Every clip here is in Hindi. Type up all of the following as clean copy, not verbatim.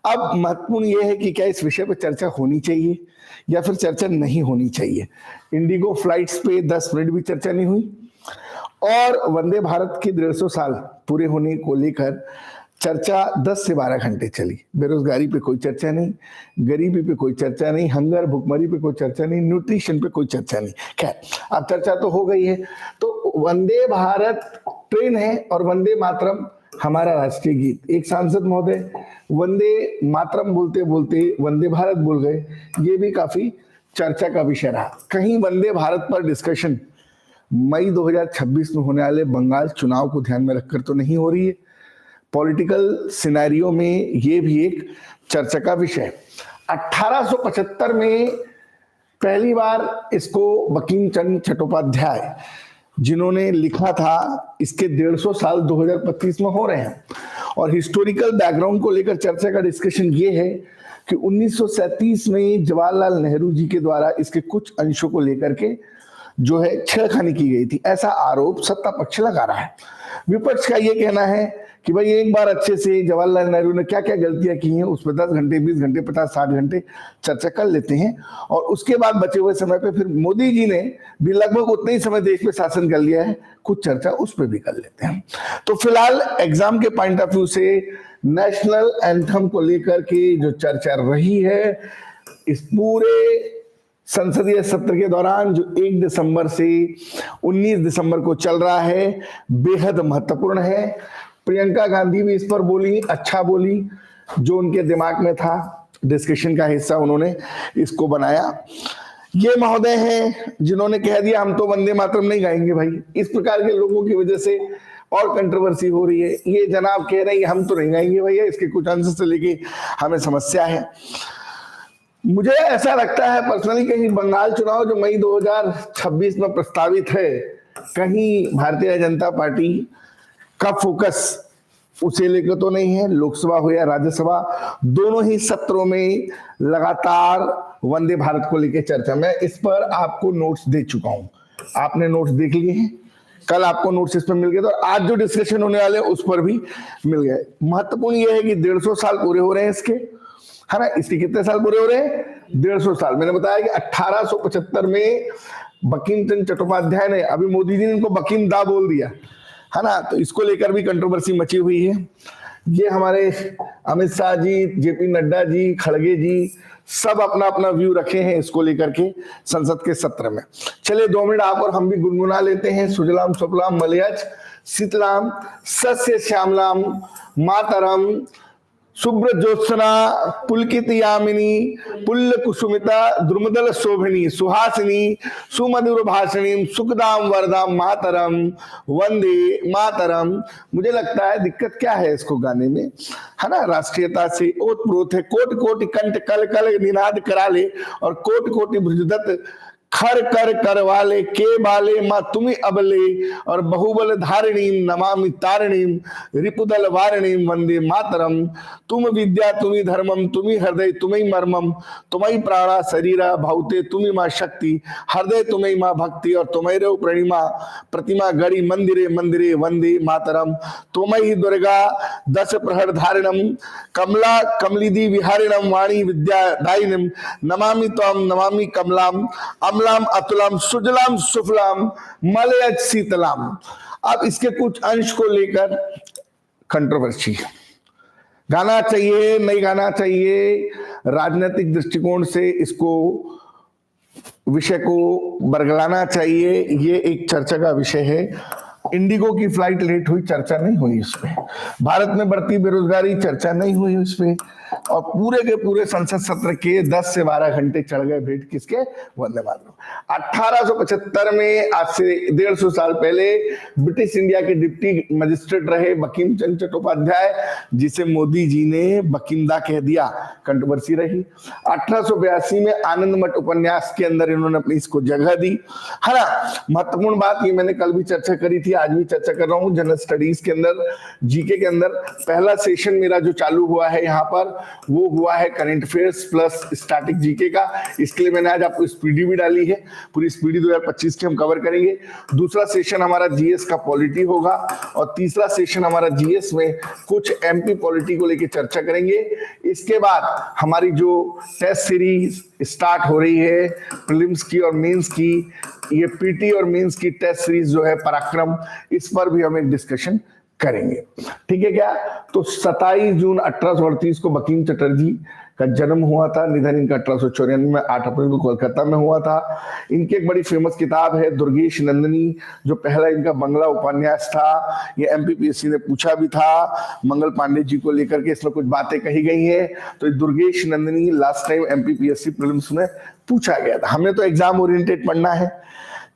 अब महत्वपूर्ण यह है कि क्या इस विषय पर चर्चा होनी चाहिए या फिर चर्चा नहीं होनी चाहिए। इंडिगो फ्लाइट्स पे 10 मिनट भी चर्चा नहीं हुई, और वंदे भारत के 150 साल पूरे होने को लेकर चर्चा 10 से 12 घंटे चली। बेरोजगारी पे कोई चर्चा नहीं, गरीबी पे कोई चर्चा नहीं, हंगर भुखमरी पे कोई चर्चा नहीं, न्यूट्रिशन पे कोई चर्चा नहीं। खैर, अब चर्चा तो हो गई है। तो वंदे भारत ट्रेन है और वंदे मातरम हमारा राष्ट्रीय गीत। एक सांसद महोदय वंदे मातरम बोलते बोलते वंदे भारत बोल गए, ये भी काफी चर्चा का विषय रहा। कहीं वंदे भारत पर डिस्कशन मई 2026 में होने वाले बंगाल चुनाव को ध्यान में रखकर तो नहीं हो रही है। पॉलिटिकल सिनेरियो में ये भी एक चर्चा का विषय। 1875 में पहली बार इसको बंकिम चंद्र चट्टोपाध्याय जिन्होंने लिखा था, इसके 150 साल 2025 में हो रहे हैं। और हिस्टोरिकल बैकग्राउंड को लेकर चर्चा का डिस्कशन ये है कि 1937 में जवाहरलाल नेहरू जी के द्वारा इसके कुछ अंशों को लेकर के जो है छेड़खानी की गई थी, ऐसा आरोप सत्ता पक्ष लगा रहा है। विपक्ष का ये कहना है कि भाई एक बार अच्छे से जवाहरलाल नेहरू ने क्या क्या गलतियां की हैं उस पर 10 घंटे 20 घंटे 50 60 घंटे चर्चा कर लेते हैं, और उसके बाद बचे हुए समय पे फिर मोदी जी ने भी लगभग उतना ही समय देश पे शासन कर लिया है, कुछ चर्चा उस पर भी कर लेते हैं। तो फिलहाल एग्जाम के पॉइंट ऑफ व्यू से नेशनल एंथम को लेकर के जो चर्चा रही है इस पूरे संसदीय सत्र के दौरान, जो 1 दिसंबर से 19 दिसंबर को चल रहा है, बेहद महत्वपूर्ण है। प्रियंका गांधी भी इस पर बोली, अच्छा बोली, जो उनके दिमाग में था, डिस्कशन का हिस्सा उन्होंने इसको बनाया। ये महोदय हैं जिन्होंने कह दिया हम तो वंदे मातरम नहीं गाएंगे भाई। इस प्रकार के लोगों की वजह से और कंट्रोवर्सी हो रही है। ये जनाब कह रहे हैं हम तो नहीं गाएंगे भैया, इसके कुछ अंश से लेके हमें समस्या है। मुझे ऐसा लगता है पर्सनली, कहीं बंगाल चुनाव जो मई 2026 में प्रस्तावित है, कहीं भारतीय जनता पार्टी का फोकस उसे लेकर तो नहीं है। लोकसभा हो या राज्यसभा, दोनों ही सत्रों में लगातार वंदे भारत को लेकर चर्चा। मैं इस पर आपको नोट्स दे चुका हूं, आपने नोट्स देख लिए हैं, कल आपको नोट्स इस पर मिल गए थे, और आज जो डिस्कशन होने वाले उस पर भी मिल गए। महत्वपूर्ण यह है कि 150 साल पूरे हो रहे हैं इसके, है ना। इसके कितने साल पूरे हो रहे हैं? 150 साल। मैंने बताया कि 1875 में बंकिम चंद्र चट्टोपाध्याय ने, अभी मोदी जी ने इनको बंकिम दा बोल दिया, है ना, तो इसको लेकर भी कंट्रोवर्सी मची हुई है। ये हमारे अमित शाह जी, जेपी नड्डा जी, खड़गे जी, सब अपना अपना व्यू रखे हैं इसको लेकर के संसद के सत्र में। चलिए 2 मिनट आप और हम भी गुनगुना लेते हैं। सुजलाम सुफलाम मलयज शीतलाम सस्य श्यामलाम मातरम शुभ्र ज्योत्सना पुलकित यामिनी पुल्ल कुसुमिता द्रुमदल शोभिनी सुहासिनी सुमधुर भाषिणी सुखदाम वरदाम मातरम वंदे मातरम। मुझे लगता है दिक्कत क्या है इसको गाने में, है ना, राष्ट्रीयता से ओतप्रोत है। कोटि कोटि कंठ कल कल निनाद करा ले, और कोटि कोटि भुजदत्त खर कर कर वाले के बाले माँ तुम्ही अबले, और बहुबल धारिणीम नमामि तारिणीम रिपुदल वारिणीम वंदे मातरम। तुम विद्या तुम्ही धर्मम तुम्ही हृदय तुम्ही मर्मम, तुम्ही प्राणा शरीरा भावते तुम्ही माँ शक्ति, हृदय तुम्ही माँ भक्ति, और तुम्हें प्रणिमा प्रतिमा गढ़ी मंदिरे मंदिरे वंदे मातरम। तुम्ही दुर्गा 10 प्रहर धारिणम कमला कमलिदी विहारिणम वाणी विद्या दायिनम नमामि त्वम नमामि कमलाम अमलाम अतुलाम सुजलाम सुफलाम मलयज शीतलाम। अब इसके कुछ अंश को लेकर कंट्रोवर्सी, गाना चाहिए नहीं गाना चाहिए, राजनीतिक दृष्टिकोण से इसको विषय को बरगलाना चाहिए, ये एक चर्चा का विषय है। इंडिगो की फ्लाइट लेट हुई, चर्चा नहीं हुई इस पे। भारत में बढ़ती बेरोजगारी, चर्चा नहीं हुई इस पे। और पूरे के पूरे संसद सत्र के 10 से 12 घंटे चढ़ गए भेंट किसके? वंदे मातरम। 1875 में, आज से 150 साल पहले, ब्रिटिश इंडिया के डिप्टी मजिस्ट्रेट रहे बंकिम चंद्र चट्टोपाध्याय, जिसे मोदी जी ने बंकिमदा कह दिया, कंट्रोवर्सी रही। 1882 में आनंद मठ उपन्यास के अंदर इन्होंने अपनी इसको जगह दी, है ना। महत्वपूर्ण बात, ये मैंने कल भी चर्चा करी थी, आज भी चर्चा कर रहा हूं। जनरल स्टडीज के अंदर, जीके के अंदर पहला सेशन मेरा जो चालू हुआ है यहाँ पर, वो हुआ है current affairs plus static GK का। इसके लिए मैंने आज आपको स्पीडी भी डाली है, पूरी स्पीडी 2025 की हम कवर करेंगे। दूसरा सेशन हमारा जीएस का पॉलिटी होगा और तीसरा सेशन हमारा जीएस में कुछ एमपी पॉलिटी को लेकर चर्चा करेंगे। इसके बाद हमारी जो टेस्ट सीरीज स्टार्ट हो रही है प्रीलिम्स की और मेंस की, ये पीटी और मेंस की टेस्ट सीरीज जो है पराक्रम, इस पर भी हम एक डिस्कशन करेंगे। ठीक है क्या? तो 27 जून 1838 को बंकिम चटर्जी का जन्म हुआ था। निधन इनका 1894 में 8 अप्रैल को कोलकाता में हुआ था। इनकी एक बड़ी फेमस किताब है दुर्गेश नंदिनी, जो पहला इनका बंगला उपन्यास था। ये एमपीपीएससी ने पूछा भी था मंगल पांडे जी को लेकर के, इसमें कुछ बातें कही गई हैं। तो Durgesh Nandini last time MPPSC prelims में पूछा गया था। हमें तो एग्जाम ओरिएंटेड पढ़ना है,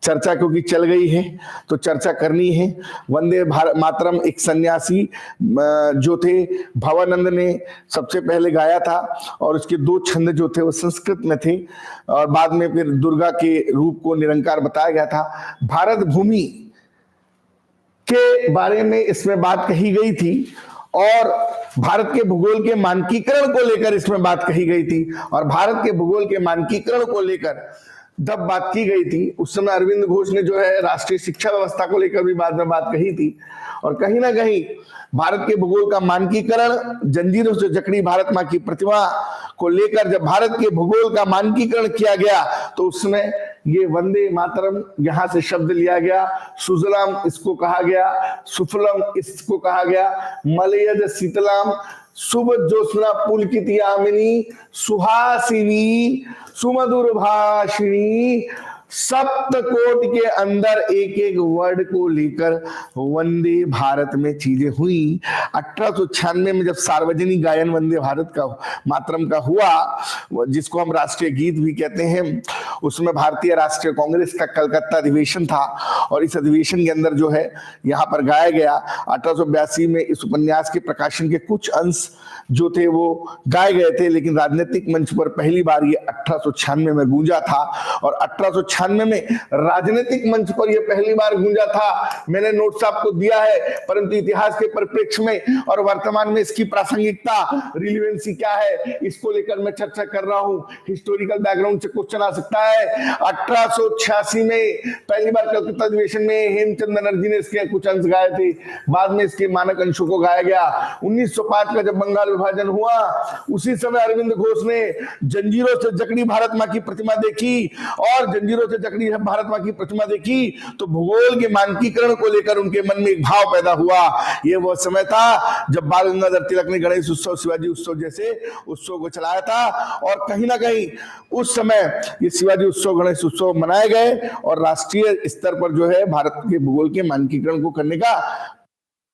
चर्चा क्योंकि चल गई है तो चर्चा करनी है। वंदे भारत मातरम एक सन्यासी जो थे भवानंद ने सबसे पहले गाया था और उसके 2 छंद जो थे वो संस्कृत में थे और बाद में फिर दुर्गा के रूप को निरंकार बताया गया था। भारत भूमि के बारे में इसमें बात कही गई थी और भारत के भूगोल के मानकीकरण को लेकर इसमें बात कही गई थी। और भारत के भूगोल के मानकीकरण को लेकर जब बात की गई थी उस समय अरविंद घोष ने जो है राष्ट्रीय शिक्षा व्यवस्था को लेकर भी बाद में बात कही थी। और कहीं ना कहीं भारत के भूगोल का मानकीकरण, जंजीरों से जकड़ी भारत मां की प्रतिमा को लेकर जब भारत के भूगोल का मानकीकरण किया गया तो उसमें ये वंदे मातरम यहां से शब्द लिया गया। सुजलाम इसको कहा गया, सुफलम इसको कहा गया, मलयज शीतलाम शुभ ज्योत्सना पुलकित यामिनी सुहासिनी सुमधुर भाषिणी, सप्तकोट के अंदर एक एक वर्ड को लेकर वंदे भारत में चीजें हुई। 1896 में जब सार्वजनिक गायन वंदे भारत का मातरम का हुआ, जिसको हम राष्ट्रीय गीत भी कहते हैं, उसमें भारतीय राष्ट्रीय कांग्रेस का कलकत्ता अधिवेशन था और इस अधिवेशन के अंदर जो है यहाँ पर गाया गया। 1882 में इस उपन्यास के प्रकाशन के कुछ अंश जो थे वो गाए गए थे, लेकिन राजनीतिक मंच पर पहली बार ये 1896 में गूंजा था। और 1896 में राजनीतिक मंच पर यह पहली बार गूंजा था। मैंने नोट्स आपको दिया है, परंतु इतिहास के परिप्रेक्ष्य में और वर्तमान में इसकी प्रासंगिकता, रिलेवेंसी क्या है, इसको लेकर मैं चर्चा कर रहा हूं। हिस्टोरिकल बैकग्राउंड से क्वेश्चन आ सकता है। 1886 में पहली बार कलकत्ता अधिवेशन में हेमचंद बनर्जी ने इसके कुछ अंश गाए थे, बाद में इसके मानक अंशों को गाया गया। 1905 का जब बंगाल विभाजन हुआ उसी समय अरविंद घोष ने जंजीरों से जकड़ी भारत मां की प्रतिमा देखी और जंजीरों से जकड़ी भारत मां की प्रतिमा देखी तो भूगोल के मानकीकरण को लेकर उनके मन में एक भाव पैदा हुआ। यह वह समय था जब बाल गंगाधर तिलक ने गणेश उत्सव, शिवाजी उत्सव जैसे उत्सव को चलाया था और कहीं ना कहीं उस समय ये शिवाजी उत्सव, गणेश उत्सव मनाए गए और राष्ट्रीय स्तर पर जो है भारत के भूगोल के मानकीकरण को करने का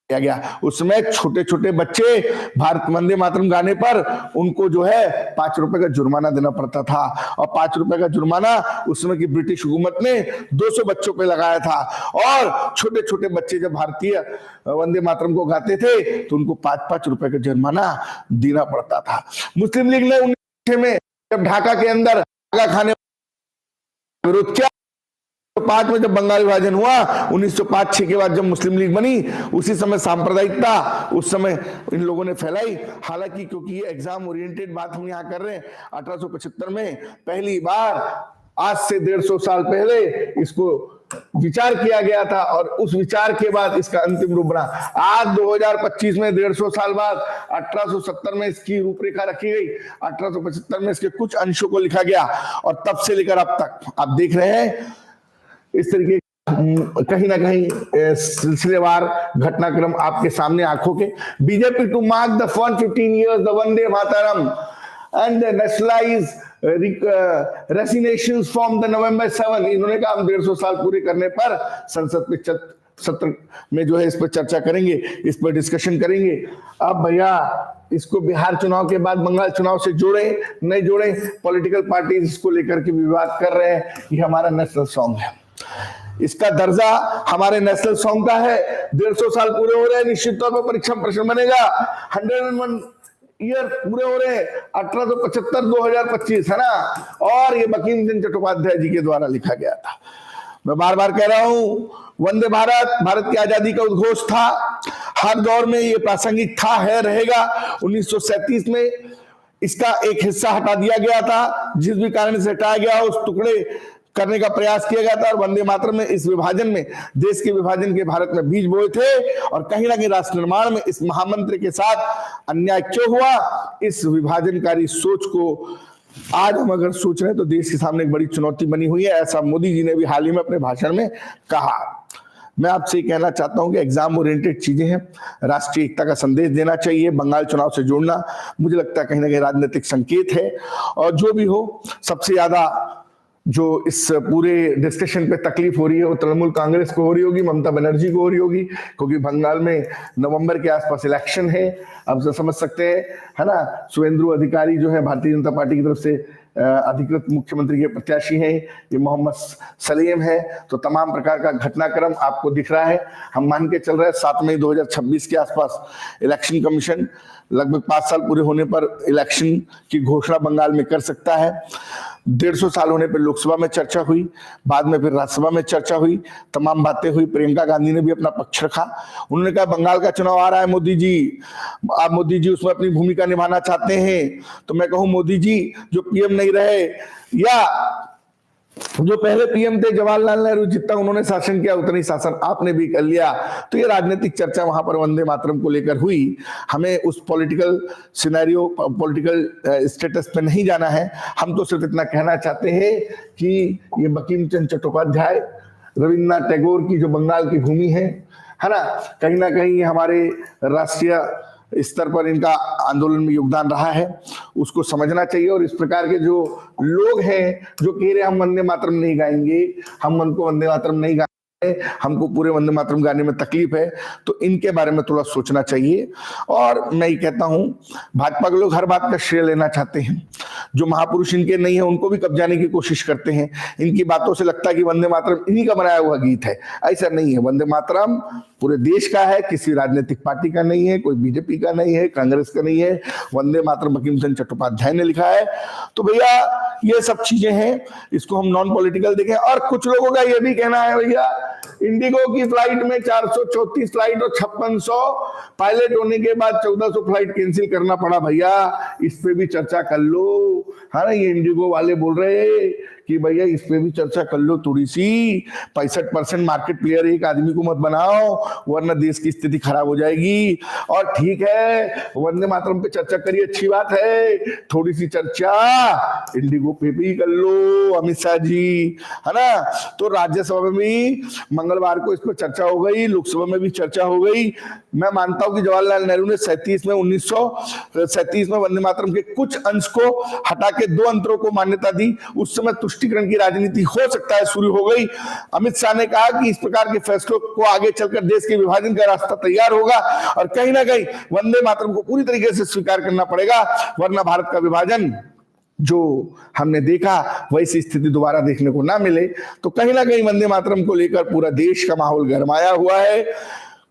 किया गया। उसमें छोटे छोटे बच्चे भारत वंदे मातरम गाने पर उनको जो है 5 रुपए का जुर्माना देना पड़ता था और 5 रुपए का जुर्माना उस समय की ब्रिटिश हुकूमत ने 200 बच्चों पे लगाया था। और छोटे छोटे बच्चे जब भारतीय वंदे मातरम को गाते थे तो उनको 5-5 रुपए का जुर्माना देना पड़ता था। मुस्लिम लीग ने 1906 में जब ढाका के अंदर खाने विरोध किया, 1905 में जब बंगाल विभाजन हुआ, 1905-06 के बाद जब मुस्लिम लीग बनी, उसी समय सांप्रदायिकता उस समय इन लोगों ने फैलाई। हालांकि क्योंकि ये एग्जाम ओरिएंटेड बात हम यहाँ कर रहे हैं, 1875 में पहली बार आज से 150 साल पहले इसको विचार किया गया था और उस विचार के बाद इसका अंतिम रूप बना। आज 2025 में 150 साल बाद 1870 में इसकी रूपरेखा रखी गई, 1875 में इसके कुछ अंशों को लिखा गया और तब से लेकर अब तक आप देख रहे हैं इस तरीके कहीं ना कहीं सिलसिलेवार घटनाक्रम आपके सामने आंखों के। BJP to mark the 115 years the Vande Mataram and nationalise resignations from the November 7, इन्होंने कहा हम 150 साल पूरे करने पर संसद में सत्र में जो है इस पर चर्चा करेंगे, इस पर डिस्कशन करेंगे। अब भैया इसको बिहार चुनाव के बाद बंगाल चुनाव से जोड़े नहीं जोड़े, पॉलिटिकल पार्टीज इसको लेकर के विवाद कर रहे हैं। ये हमारा नेशनल सॉन्ग है, इसका दर्जा हमारे नेशनल सॉन्ग का है। 150 साल पूरे हो रहे हैं, निश्चित तौर पर परीक्षा में प्रश्न बनेगा। 101 ईयर पूरे हो रहे हैं, 1875-2025 है ना। और ये बंकिम चंद्र चट्टोपाध्याय जी के द्वारा लिखा गया था। मैं बार बार कह रहा हूं, वंदे भारत भारत की आजादी का उद्घोष था, हर दौर में ये प्रासंगिक था, है, रहेगा। 1937 में इसका एक हिस्सा हटा दिया गया था, जिस भी कारण से हटाया गया उस टुकड़े करने का प्रयास किया गया था, और वंदे मातरम में इस विभाजन में, देश के विभाजन के भारत में बीज बोए थे। और कहीं ना कहीं राष्ट्र निर्माण में इस महामंत्र के साथ अन्याय क्यों हुआ, इस विभाजनकारी सोच को आज हम अगर सोच रहे हैं तो देश के सामने एक बड़ी चुनौती बनी हुई है। ऐसा मोदी जी ने भी हाल ही में अपने भाषण में कहा। मैं आपसे कहना चाहता हूं कि एग्जाम ओरिएंटेड चीजें हैं, राष्ट्रीय एकता का संदेश देना चाहिए, बंगाल चुनाव से जोड़ना मुझे लगता है कहीं ना कहीं राजनीतिक संकेत है। और जो भी हो, सबसे ज्यादा जो इस पूरे डिस्कशन पे तकलीफ हो रही है वो तृणमूल कांग्रेस को हो रही होगी, ममता बनर्जी को हो रही होगी, क्योंकि बंगाल में नवंबर के आसपास इलेक्शन है। अब तो समझ सकते हैं, है ना, शुभेंदु अधिकारी जो है भारतीय जनता पार्टी की तरफ से अधिकृत मुख्यमंत्री के प्रत्याशी हैं, ये मोहम्मद सलीम है। तो तमाम प्रकार का घटनाक्रम आपको दिख रहा है। हम मान के चल रहे हैं 7 मई 2026 के आसपास इलेक्शन कमीशन लगभग 5 साल पूरे होने पर इलेक्शन की घोषणा बंगाल में कर सकता है। 150 साल होने पर लोकसभा में चर्चा हुई, बाद में फिर राज्यसभा में चर्चा हुई, तमाम बातें हुई। प्रियंका गांधी ने भी अपना पक्ष रखा। उन्होंने कहा बंगाल का चुनाव आ रहा है मोदी जी, आप मोदी जी उसमें अपनी भूमिका निभाना चाहते हैं। तो मैं कहूं मोदी जी जो पीएम नहीं रहे, या जो पहले पीएम थे जवाहरलाल नेहरू, जितना उन्होंने शासन किया उतना ही शासन आपने भी कर लिया। तो ये राजनीतिक चर्चा वहां पर वंदे मातरम को लेकर हुई। हमें उस पॉलिटिकल सिनेरियो, पॉलिटिकल स्टेटस पे नहीं जाना है। हम तो सिर्फ इतना कहना चाहते हैं कि ये बंकिम चंद्र चट्टोपाध्याय, रविन्द्रनाथ टैगोर की जो बंगाल की भूमि है ना, कहीं ना कहीं हमारे राष्ट्रीय स्तर पर इनका आंदोलन में योगदान रहा है, उसको समझना चाहिए। और इस प्रकार के जो लोग हैं जो कह रहे हम वंदे मातरम नहीं गाएंगे, हम मन को वंदे मातरम नहीं गाएंगे, हमको पूरे वंदे मातरम गाने में तकलीफ है, तो इनके बारे में थोड़ा सोचना चाहिए। और मैं ये कहता हूं भाजपा के लोग हर बात का श्रेय लेना चाहते हैं, जो महापुरुष इनके नहीं है उनको भी कब्जाने की कोशिश करते हैं। इनकी बातों से लगता है कि वंदे मातरम इन्हीं का बनाया हुआ गीत है, ऐसा नहीं है। वंदे मातरम पूरे देश का है, किसी राजनीतिक पार्टी का नहीं है, कोई बीजेपी का नहीं है, कांग्रेस का नहीं है। वंदे मातरम बंकिम चंद्र चट्टोपाध्याय ने लिखा है। तो भैया ये सब चीजें हैं, इसको हम नॉन पॉलिटिकल देखें। और कुछ लोगों का ये भी कहना है भैया इंडिगो की फ्लाइट में 434 फ्लाइट और 5600 पायलट होने के बाद 1400 फ्लाइट कैंसिल करना पड़ा। भैया इस पे भी चर्चा कर लो, है ना। ये इंडिगो वाले बोल रहे कि भैया इस पे भी चर्चा कर लो थोड़ी सी। 65% मार्केट प्लेयर एक आदमी को मत बनाओ, वरना देश की स्थिति खराब हो जाएगी। और ठीक है, वंदे मातरम पे चर्चा करिए, अच्छी बात है, थोड़ी सी चर्चा इंडिगो पे भी कर लो अमित शाह जी, है ना। तो राज्यसभा में भी मंगलवार को इस पर चर्चा हो गई, लोकसभा में भी चर्चा हो गई। मैं मानता हूं कि जवाहरलाल नेहरू ने 1937 में वंदे मातरम के कुछ अंश को हटा के 2 अंतरों को मान्यता दी। उस समय तुष्टिकरण की राजनीति हो सकता है शुरू हो गई। अमित शाह ने कहा कि इस प्रकार के फैसलों को आगे चलकर देश के विभाजन का रास्ता तैयार होगा, और कहीं ना कहीं वंदे मातरम को पूरी तरीके से स्वीकार करना पड़ेगा, वरना भारत का विभाजन जो हमने देखा वैसी स्थिति दोबारा देखने को ना मिले। तो कहीं ना कहीं वंदे मातरम को लेकर पूरा देश का माहौल गरमाया हुआ है।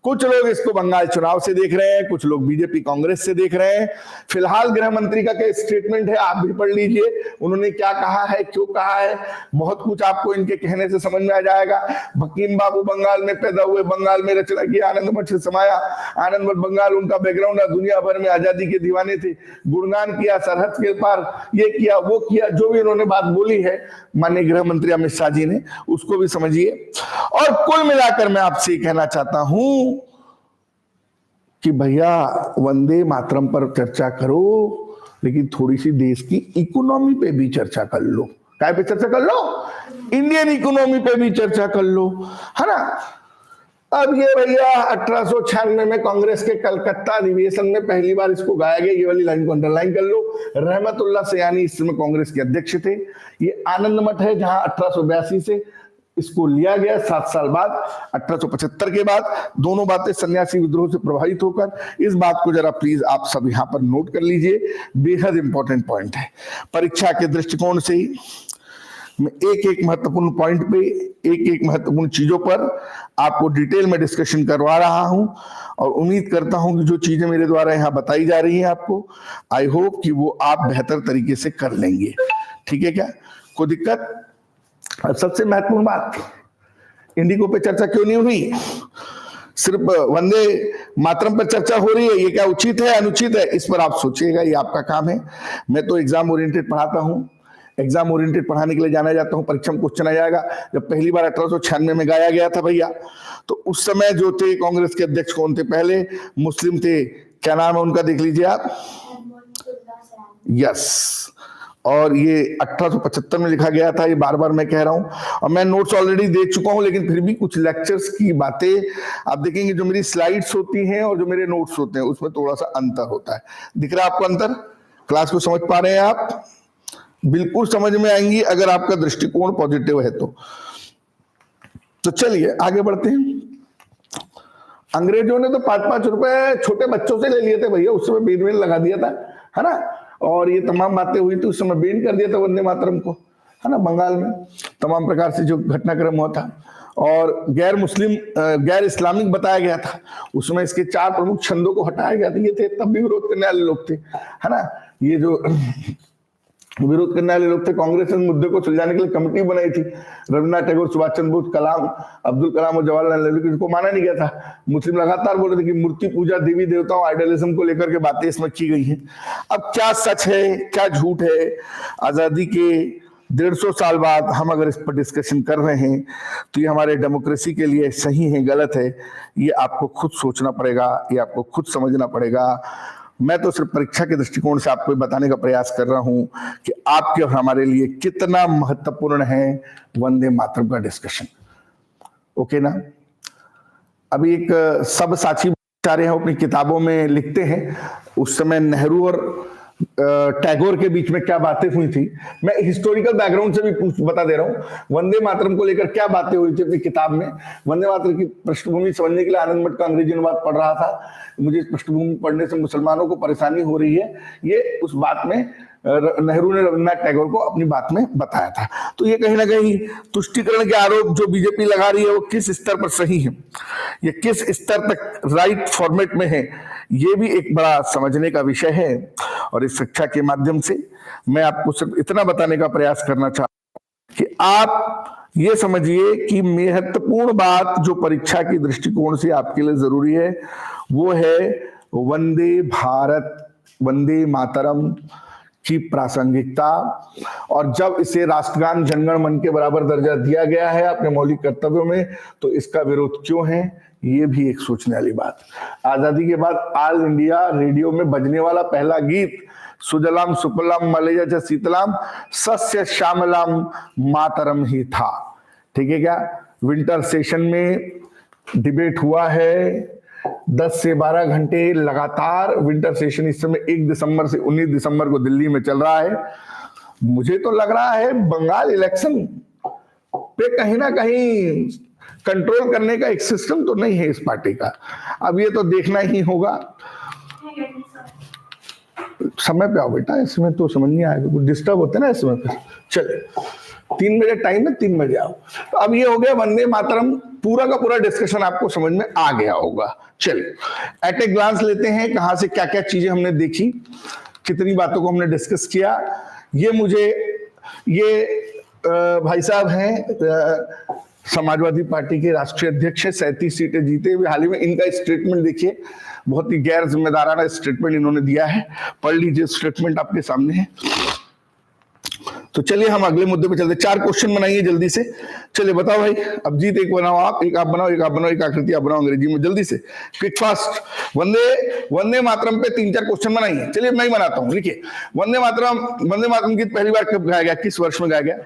कुछ लोग इसको बंगाल चुनाव से देख रहे हैं, कुछ लोग बीजेपी कांग्रेस से देख रहे हैं। फिलहाल गृह मंत्री का क्या स्टेटमेंट है आप भी पढ़ लीजिए, उन्होंने क्या कहा है, क्यों कहा है। बहुत कुछ आपको इनके कहने से समझ में आ जाएगा। बकीम बाबू बंगाल में पैदा हुए, बंगाल में रचना की, आनंद मठ से समाया, आनंद मठ बंगाल उनका बैकग्राउंड है, दुनिया भर में आजादी के दीवाने थे, गुणगान किया, सरहद के पार ये किया वो किया, जो भी उन्होंने बात बोली है माननीय गृह मंत्री अमित शाह जी ने, उसको भी समझिए। और कुल मिलाकर मैं आपसे कहना चाहता हूं कि भैया वंदे मातरम पर चर्चा करो, लेकिन थोड़ी सी देश की इकोनॉमी पे भी चर्चा कर लो। काय पे चर्चा कर लो? इंडियन इकोनॉमी पे भी चर्चा कर लो, है ना। अब ये भैया 1896 में कांग्रेस के कलकत्ता अधिवेशन में पहली बार इसको गाया गया, ये वाली लाइन को अंडरलाइन कर लो। रहमतुल्ला सयानी इस समय कांग्रेस के अध्यक्ष थे। ये आनंद मठ है जहां 1882 से इसको लिया गया, 7 साल बाद 1875 के बाद। दोनों बातें सन्यासी विद्रोह से प्रभावित होकर। इस बात को जरा प्लीज आप सब यहां पर नोट कर लीजिए, बेहद इंपॉर्टेंट पॉइंट है। परीक्षा के दृष्टिकोण से ही मैं एक एक महत्वपूर्ण पॉइंट पे, एक एक महत्वपूर्ण चीजों पर आपको डिटेल में डिस्कशन करवा रहा हूं, और उम्मीद करता हूं कि जो चीजें मेरे द्वारा यहां बताई जा रही हैं आपको, आई होप कि वो आप बेहतर तरीके से कर लेंगे। ठीक है क्या, कोई दिक्कत? सबसे महत्वपूर्ण बात, इंडिगो पे चर्चा क्यों नहीं हुई? सिर्फ वंदे मातरम पर चर्चा हो रही है, ये क्या उचित है अनुचित है, इस पर आप सोचिएगा, ये आपका काम है। मैं तो एग्जाम ओरिएंटेड पढ़ाता हूं, एग्जाम ओरिएंटेड पढ़ाने के लिए जाना जाता हूं। परीक्षा में क्वेश्चन आ जाएगा, जब पहली बार 1896 में गाया गया था भैया, तो उस समय जो थे कांग्रेस के अध्यक्ष कौन थे, पहले मुस्लिम थे, क्या नाम है उनका, देख लीजिए आप, यस। और ये 1875 में लिखा गया था, ये बार बार मैं कह रहा हूं, और मैं नोट्स ऑलरेडी दे चुका हूं, लेकिन फिर भी कुछ लेक्चर्स की बातें आप देखेंगे, जो मेरी स्लाइड्स होती हैं और जो मेरे नोट्स होते हैं उसमें थोड़ा सा अंतर होता है। दिख रहा है आपको अंतर? क्लास को समझ पा रहे हैं आप? बिल्कुल समझ में आएंगी अगर आपका दृष्टिकोण पॉजिटिव है तो चलिए आगे बढ़ते हैं। अंग्रेजों ने तो 5-5 रुपए छोटे बच्चों से ले लिए थे भैया, उस समय बैन वेन लगा दिया था, है ना, और ये तमाम बातें हुई थी, उस समय बैन कर दिया था वंदे मातरम को, है ना, बंगाल में तमाम प्रकार से जो घटनाक्रम हुआ था, और गैर मुस्लिम गैर इस्लामिक बताया गया था। उसमें इसके 4 प्रमुख छंदों को हटाया गया था, ये थे तब भी विरोध करने वाले लोग थे, है ना, ये जो विरोध करने वाले लोग थे। कांग्रेस ने मुद्दे को सुलझाने के लिए कमेटी बनाई थी, रविन्द्रनाथ टैगोर, सुभाष चंद्र बोस, कलाम, अब्दुल कलाम और जवाहरलाल नेहरू, जिनको माना नहीं गया था। मुस्लिम लगातार बोल रहे थे कि मूर्ति पूजा, देवी देवताओं, आइडियलिज्म को लेकर के बातें इसमें की गई हैं। अब क्या सच है क्या झूठ है, आजादी के 150 साल बाद हम अगर इस पर डिस्कशन कर रहे हैं तो ये हमारे डेमोक्रेसी के लिए सही है गलत है, ये आपको खुद सोचना पड़ेगा, ये आपको खुद समझना पड़ेगा। मैं तो सिर्फ परीक्षा के दृष्टिकोण से आपको बताने का प्रयास कर रहा हूं कि आपके और हमारे लिए कितना महत्वपूर्ण है वंदे मातरम का डिस्कशन। ओके ना? अभी एक सब साची बेचारे हैं अपनी किताबों में लिखते हैं, उस समय नेहरू और टैगोर के बीच में क्या बातें हुई थी। मैं हिस्टोरिकल बैकग्राउंड से भी बता दे रहा हूं, वंदे मातरम को लेकर क्या बातें हुई थी अपनी किताब में। वंदे मातरम की पृष्ठभूमि समझने के लिए आनंद मठ का अंग्रेजी अनुवाद पढ़ रहा था। मुझे इस पृष्ठभूमि पढ़ने से मुसलमानों को परेशानी हो रही है, ये उस बात में नेहरू ने रविन्द्रनाथ टैगोर को अपनी बात में बताया था। तो ये कहीं ना कहीं तुष्टिकरण के आरोप जो बीजेपी लगा रही है वो किस स्तर पर सही है, ये किस स्तर तक राइट फॉर्मेट में है, ये भी एक बड़ा समझने का विषय है। और इस शिक्षा के माध्यम से मैं आपको सिर्फ इतना बताने का प्रयास करना चाहता हूं कि आप ये समझिए कि महत्वपूर्ण बात जो परीक्षा की दृष्टिकोण से आपके लिए जरूरी है वो है वंदे भारत, वंदे मातरम की प्रासंगिकता। और जब इसे राष्ट्रगान जनगण मन के बराबर दर्जा दिया गया है अपने मौलिक कर्तव्यों में, तो इसका विरोध क्यों है, ये भी एक सोचने वाली बात। आजादी के बाद ऑल इंडिया रेडियो में बजने वाला पहला गीत सुजलाम सुफलाम मलयज शीतलाम सस्य श्यामलाम मातरम ही था। ठीक है क्या? विंटर सेशन में डिबेट हुआ है 10 से 12 घंटे लगातार। विंटर सेशन इस समय 1 दिसंबर से 19 दिसंबर को दिल्ली में चल रहा है। मुझे तो लग रहा है बंगाल इलेक्शन पे कहीं ना कहीं कंट्रोल करने का एक सिस्टम तो नहीं है इस पार्टी का। अब ये तो देखना ही होगा। समय पे आओ बेटा, इसमें तो समझ नहीं आएगा, कुछ डिस्टर्ब होते ना इसमें। फिर चले 3 बजे टाइम है, 3 बजे आओ। तो अब ये हो गया वंदे मातरम, पूरा का पूरा डिस्कशन आपको समझ में आ गया होगा। चलिए एट ए ग्लांस लेते हैं कहां से क्या क्या चीजें हमने देखी, कितनी बातों को हमने डिस्कस किया। ये भाई साहब हैं समाजवादी पार्टी के राष्ट्रीय अध्यक्ष है, 37 सीटें जीते हुए हाल ही में। इनका स्टेटमेंट देखिए, बहुत ही गैर जिम्मेदाराना स्टेटमेंट इन्होंने दिया है। पढ़ लीजिए, स्टेटमेंट आपके सामने है। तो चलिए हम अगले मुद्दे पे चलते। 4 क्वेश्चन बनाइए जल्दी से। चलिए बताओ भाई, अभिजीत एक बनाओ आप, एक आप बनाओ, एक आप बनाओ, एक आकृति आप बनाओ अंग्रेजी में, जल्दी से, क्विक फास्ट। वंदे मातरम पे 3-4 क्वेश्चन बनाइए। चलिए मैं ही बनाता हूँ। लिखिए, वंदे मातरम गीत पहली बार कब गाया गया, किस वर्ष में गाया गया?